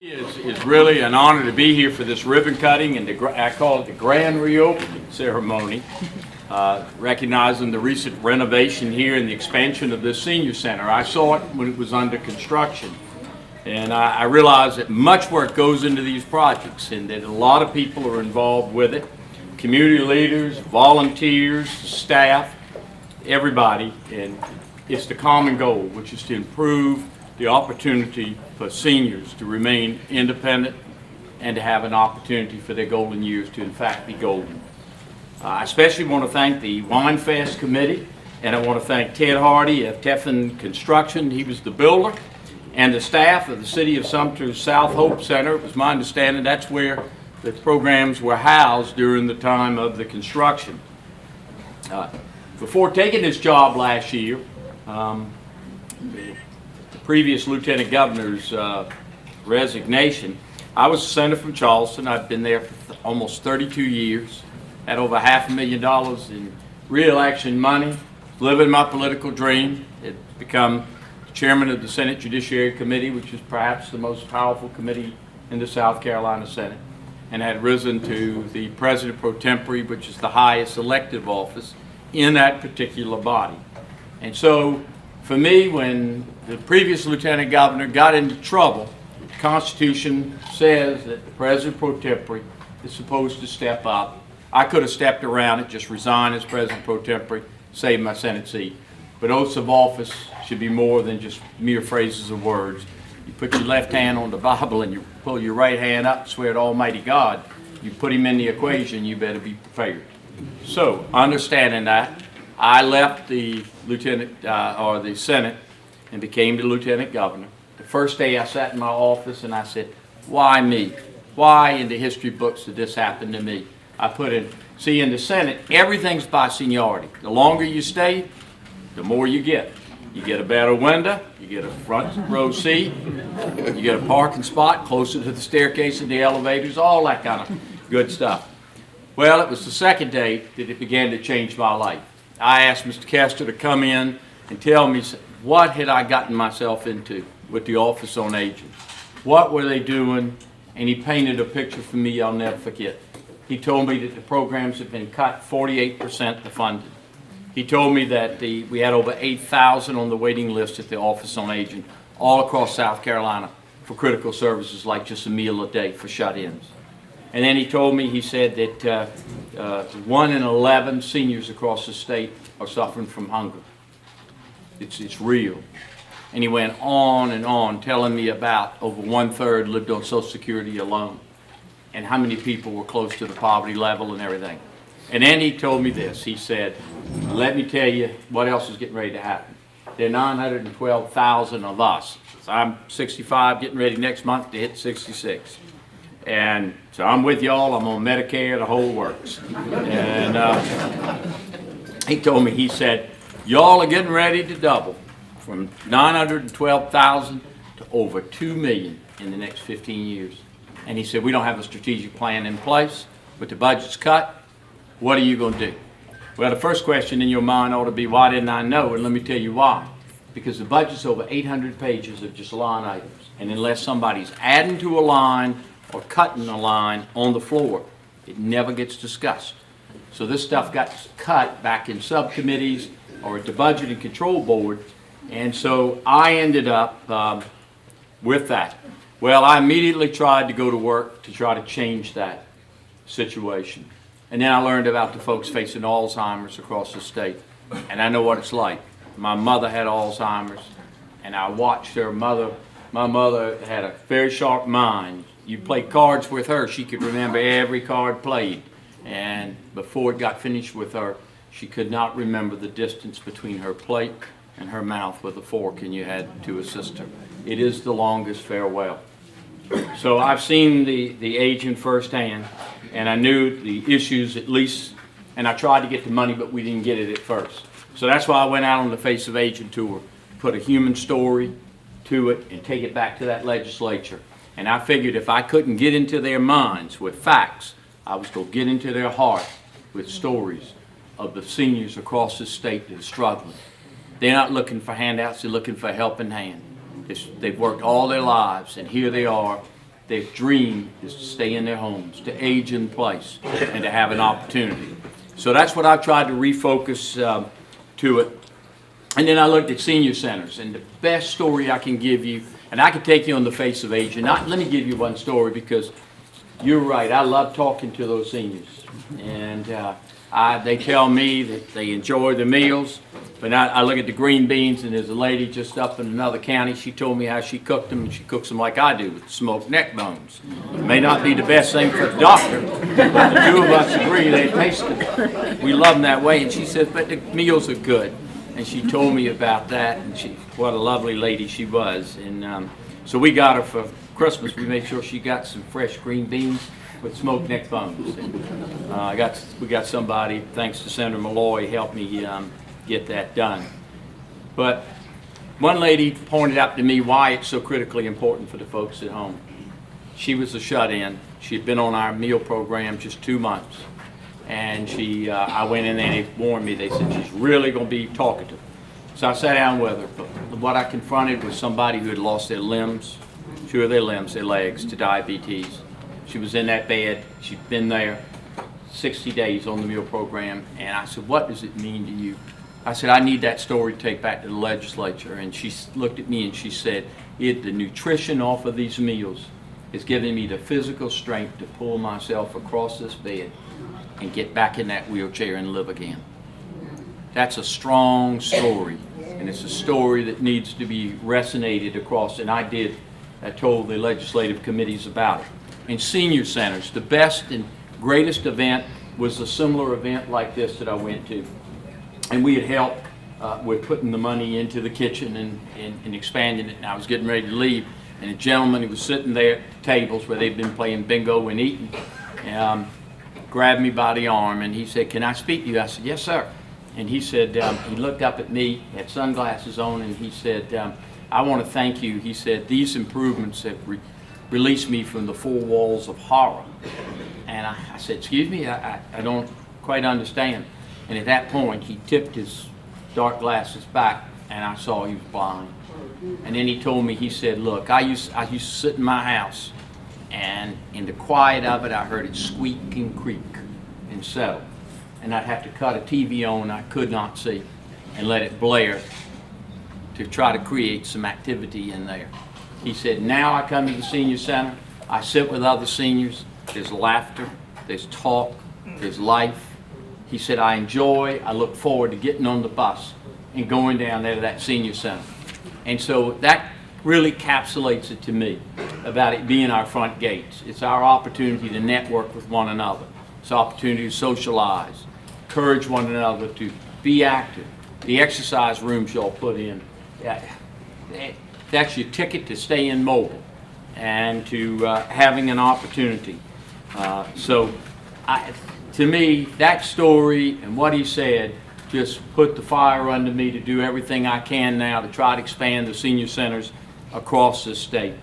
It's really an honor to be here for this ribbon cutting and I call it the grand reopening ceremony, recognizing the recent renovation here and the expansion of this senior center. I saw it when it was under construction, and I realize that much work goes into these projects and that a lot of people are involved with it. Community leaders, volunteers, staff, everybody, and it's the common goal, which is to improve the opportunity for seniors to remain independent and to have an opportunity for their golden years to in fact be golden. I especially want to thank the Wine Fest committee, and I want to thank Ted Hardy of Teffin Construction, he was the builder, and the staff of the City of Sumter's South Hope Center. It was my understanding that's where the programs were housed during the time of the construction. Before taking this job last year, previous lieutenant governor's resignation, I was a senator from Charleston. I've been there for almost 32 years, had over $500,000 in re-election money, living my political dream. Had become chairman of the Senate Judiciary Committee, which is perhaps the most powerful committee in the South Carolina Senate, and had risen to the president pro tempore, which is the highest elective office in that particular body. And so for me, when the previous lieutenant governor got into trouble, the Constitution says that the president pro tempore is supposed to step up. I could have stepped around it, just resigned as president pro tempore, saved my Senate seat. But oaths of office should be more than just mere phrases of words. You put your left hand on the Bible and you pull your right hand up and swear to Almighty God. You put him in the equation, you better be prepared. So, understanding that, I left the the Senate and became the lieutenant governor. The first day I sat in my office and I said, why me? Why in the history books did this happen to me? I put in, see, in the Senate, everything's by seniority. The longer you stay, the more you get. You get a better window, you get a front row seat, you get a parking spot closer to the staircase and the elevators, all that kind of good stuff. Well, it was the second day that it began to change my life. I asked Mr. Kester to come in and tell me what had I gotten myself into with the Office on Aging. What were they doing? And he painted a picture for me I'll never forget. He told me that the programs had been cut 48% the funding. He told me that we had over 8,000 on the waiting list at the Office on Aging all across South Carolina for critical services like just a meal a day for shut-ins. And then he told me, he said that 1 in 11 seniors across the state are suffering from hunger. It's real. And he went on telling me about over 1/3 lived on Social Security alone and how many people were close to the poverty level and everything. And then he told me this. He said, let me tell you what else is getting ready to happen. There are 912,000 of us. So I'm 65, getting ready next month to hit 66. And so I'm with y'all, I'm on Medicare, the whole works. And he told me, he said, y'all are getting ready to double from 912,000 to over 2 million in the next 15 years. And he said, we don't have a strategic plan in place, but the budget's cut. What are you going to do? Well, the first question in your mind ought to be, why didn't I know? And let me tell you why. Because the budget's over 800 pages of just line items. And unless somebody's adding to a line or cutting a line on the floor, it never gets discussed. So this stuff got cut back in subcommittees or at the Budget and Control Board, and so I ended up with that. Well, I immediately tried to go to work to try to change that situation. And then I learned about the folks facing Alzheimer's across the state, and I know what it's like. My mother had Alzheimer's, and I watched her mother. My mother had a very sharp mind. You play cards with her, she could remember every card played. And before it got finished with her, she could not remember the distance between her plate and her mouth with a fork, and you had to assist her. It is the longest farewell. So I've seen the aging firsthand, and I knew the issues at least, and I tried to get the money, but we didn't get it at first. So that's why I went out on the Face of Aging tour, put a human story to it, and take it back to that legislature. And I figured if I couldn't get into their minds with facts, I was going to get into their heart with stories of the seniors across the state that are struggling. They're not looking for handouts, they're looking for a helping hand. They've worked all their lives, and here they are their dream is to stay in their homes, to age in place, and to have an opportunity. So that's what I've tried to refocus to it. And then I looked at senior centers, and the best story I can give you, and I could take you on the face of aging. Let me give you one story, because you're right, I love talking to those seniors. And they tell me that they enjoy the meals, but I look at the green beans, and there's a lady just up in another county. She told me how she cooked them, and she cooks them like I do, with smoked neck bones. It may not be the best thing for the doctor, but the two of us agree they taste good. We love them that way. And she says, but the meals are good. And she told me about that, and what a lovely lady she was. And so we got her for Christmas. We made sure she got some fresh green beans with smoked neck bones. And, we got somebody, thanks to Senator Malloy, helped me get that done. But one lady pointed out to me why it's so critically important for the folks at home. She was a shut-in. She had been on our meal program just 2 months. And I went in there, and they warned me. They said she's really going to be talkative. So I sat down with her. But what I confronted was somebody who had lost their limbs, 2 of their limbs, their legs, to diabetes. She was in that bed. She'd been there 60 days on the meal program. And I said, what does it mean to you? I said, I need that story to take back to the legislature. And she looked at me and she said, the nutrition off of these meals is giving me the physical strength to pull myself across this bed and get back in that wheelchair and live again. That's a strong story, and it's a story that needs to be resonated across, and I told the legislative committees about it. In senior centers, the best and greatest event was a similar event like this that I went to. And we had helped with putting the money into the kitchen and expanding it, and I was getting ready to leave, and a gentleman who was sitting there at tables where they'd been playing bingo and eating, grabbed me by the arm, and he said, can I speak to you? I said, yes, sir. And he said, he looked up at me, had sunglasses on, and he said, I want to thank you. He said, these improvements have released me from the 4 walls of horror. And I said, excuse me, I don't quite understand. And at that point, he tipped his dark glasses back, and I saw he was blind. And then he told me, he said, look, I used to sit in my house, and in the quiet of it, I heard it squeak and creak and settle. And I'd have to cut a TV on I could not see and let it blare to try to create some activity in there. He said, now I come to the senior center, I sit with other seniors, there's laughter, there's talk, there's life. He said, I look forward to getting on the bus and going down there to that senior center. And so that really encapsulates it to me about it being our front gates. It's our opportunity to network with one another. It's an opportunity to socialize, encourage one another to be active. The exercise rooms y'all put in, that's your ticket to staying mobile and to having an opportunity. To me, that story and what he said just put the fire under me to do everything I can now to try to expand the senior centers across the state.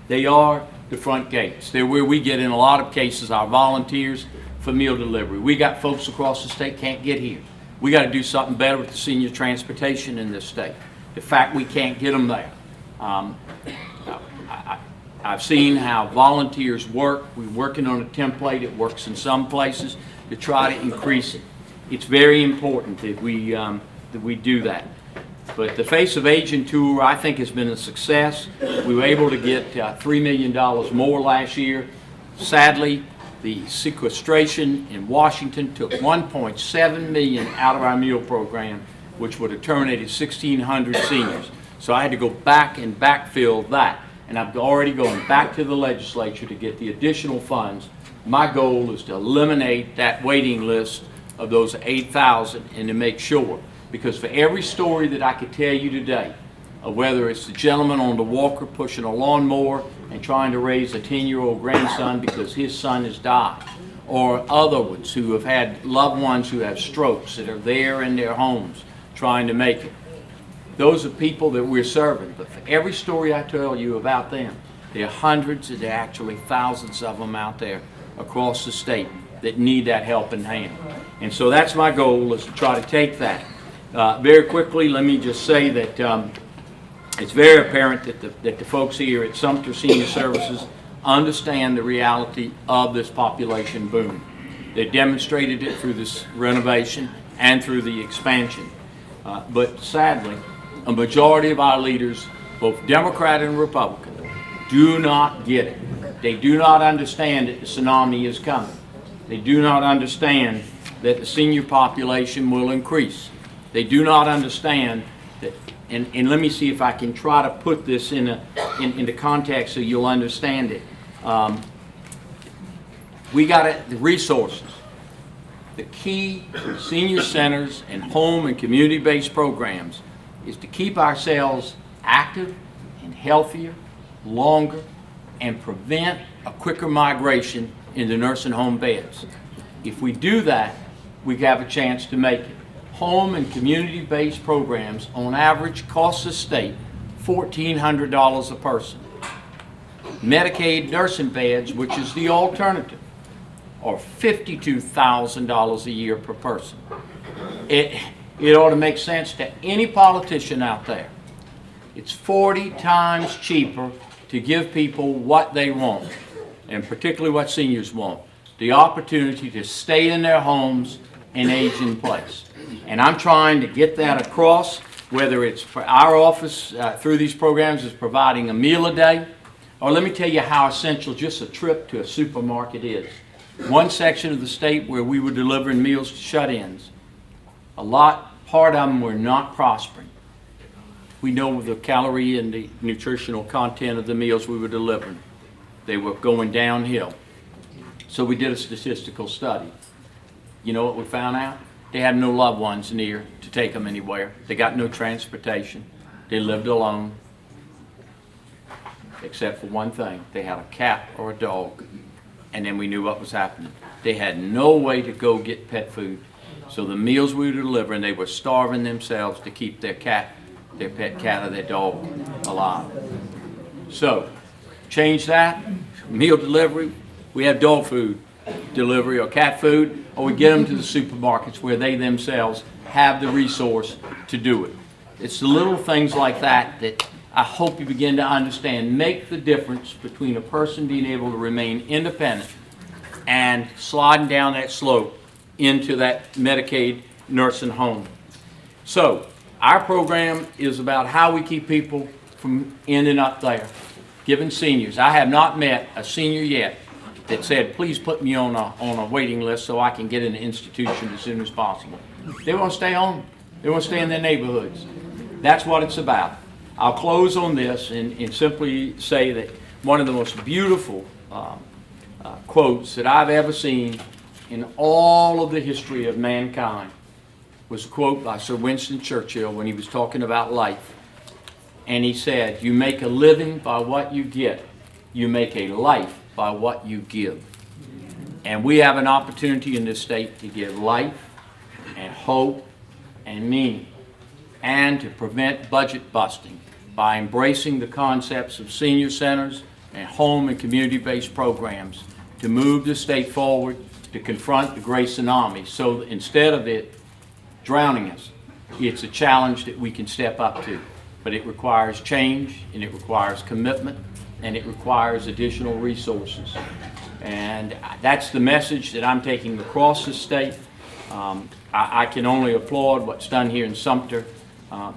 They are the front gates. They're where we get, in a lot of cases, our volunteers for meal delivery. We got folks across the state can't get here. We got to do something better with the senior transportation in this state. The fact we can't get them there. I've seen how volunteers work. We're working on a template. It works in some places to try to increase it. It's very important that we do that. But the Face of Aging Tour, I think, has been a success. We were able to get $3 million more last year. Sadly, the sequestration in Washington took $1.7 million out of our meal program, which would have terminated 1,600 seniors. So I had to go back and backfill that. And I'm already going back to the legislature to get the additional funds. My goal is to eliminate that waiting list of those 8,000 and to make sure. Because for every story that I could tell you today, whether it's the gentleman on the walker pushing a lawnmower and trying to raise a 10-year-old grandson because his son has died, or other ones who have had loved ones who have strokes that are there in their homes trying to make it. Those are people that we're serving. But for every story I tell you about them, there are hundreds and there are actually thousands of them out there across the state that need that helping hand. And so that's my goal, is to try to take that. Very quickly, let me just say that It's very apparent that the folks here at Sumter Senior Services understand the reality of this population boom. They demonstrated it through this renovation and through the expansion. But sadly, a majority of our leaders, both Democrat and Republican, do not get it. They do not understand that the tsunami is coming. They do not understand that the senior population will increase. They do not understand that, and let me see if I can try to put this into context so you'll understand it. We got the resources. The key to senior centers and home and community-based programs is to keep ourselves active and healthier, longer, and prevent a quicker migration into nursing home beds. If we do that, we have a chance to make it. Home and community-based programs on average cost the state $1,400 a person. Medicaid nursing beds, which is the alternative, are $52,000 a year per person. It ought to make sense to any politician out there. It's 40 times cheaper to give people what they want, and particularly what seniors want, the opportunity to stay in their homes and age in place. And I'm trying to get that across, whether it's for our office through these programs is providing a meal a day, or let me tell you how essential just a trip to a supermarket is. One section of the state where we were delivering meals to shut-ins, part of them were not prospering. We know the calorie and the nutritional content of the meals we were delivering. They were going downhill. So we did a statistical study. You know what we found out? They had no loved ones near to take them anywhere. They got no transportation. They lived alone, except for one thing. They had a cat or a dog, and then we knew what was happening. They had no way to go get pet food. So the meals we were delivering, they were starving themselves to keep their cat, their pet cat or their dog alive. So, change that, meal delivery, we have dog food delivery or cat food, or we get them to the supermarkets where they themselves have the resource to do it. It's the little things like that that I hope you begin to understand make the difference between a person being able to remain independent and sliding down that slope into that Medicaid nursing home. So, our program is about how we keep people from ending up there, giving seniors. I have not met a senior yet that said, please put me on a waiting list so I can get in an institution as soon as possible. They want to stay home. They want to stay in their neighborhoods. That's what it's about. I'll close on this and simply say that one of the most beautiful quotes that I've ever seen in all of the history of mankind was a quote by Sir Winston Churchill when he was talking about life. And he said, you make a living by what you get. You make a life by what you give. And we have an opportunity in this state to give life and hope and meaning, and to prevent budget busting by embracing the concepts of senior centers and home and community-based programs to move the state forward to confront the great tsunami. So instead of it drowning us, it's a challenge that we can step up to. But it requires change, and it requires commitment, and it requires additional resources. And that's the message that I'm taking across the state. I can only applaud what's done here in Sumter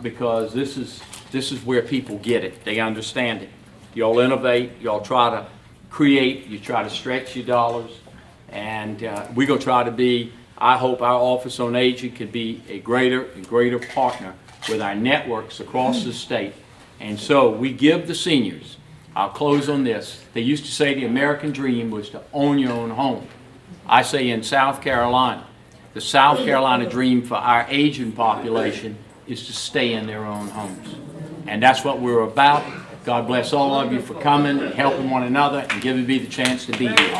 because this is where people get it. They understand it. Y'all innovate, y'all try to create, you try to stretch your dollars, and we're going to try to be, I hope our Office on Aging can be a greater and greater partner with our networks across the state. And so we give the seniors, I'll close on this, they used to say the American dream was to own your own home. I say in South Carolina, the South Carolina dream for our aging population is to stay in their own homes. And that's what we're about. God bless all of you for coming and helping one another and giving me the chance to be here.